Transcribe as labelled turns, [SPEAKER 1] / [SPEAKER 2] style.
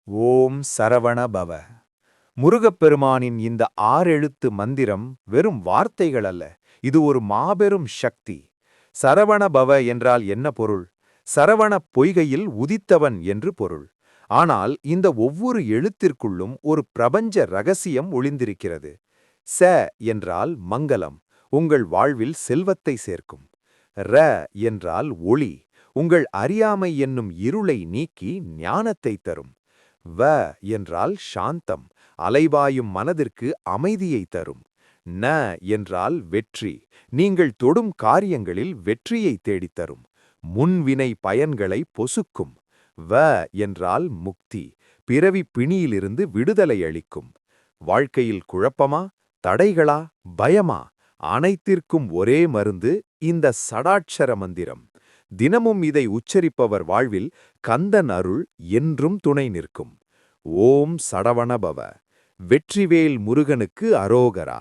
[SPEAKER 1] ஓம் சரவண பவ. முருகப்பெருமானின் இந்த ஆறெழுத்து மந்திரம் வெறும் வார்த்தைகள் அல்ல. இது ஒரு மாபெரும் சக்தி. சரவண பவ என்றால் என்ன பொருள்? சரவண பொய்கையில் உதித்தவன் என்று பொருள். ஆனால் இந்த ஒவ்வொரு எழுத்திற்குள்ளும் ஒரு பிரபஞ்ச ரகசியம் ஒளிந்திருக்கிறது. ச என்றால் மங்களம், உங்கள் வாழ்வில் செல்வத்தை சேர்க்கும். ர என்றால் ஒளி, உங்கள் அறியாமை என்னும் இருளை நீக்கி ஞானத்தை தரும். வ என்றால் சாந்தம், அலைபாயும் மனதிற்கு அமைதியை தரும். ந என்றால் வெற்றி, நீங்கள் தொடும் காரியங்களில் வெற்றியை தேடித்தரும். முன்வினை பயன்களை பொசுக்கும். வ என்றால் முக்தி, பிறவி பிணியிலிருந்து விடுதலை அளிக்கும். வாழ்க்கையில் குழப்பமா, தடைகளா, பயமா? அனைத்திற்கும் ஒரே மருந்து இந்த சடாட்சர மந்திரம். தினமும் இதை உச்சரிப்பவர் வாழ்வில் கந்தன் அருள் என்றும் துணை நிற்கும். ஓம் சடவணபவ. வெற்றிவேல் முருகனுக்கு அரோகரா.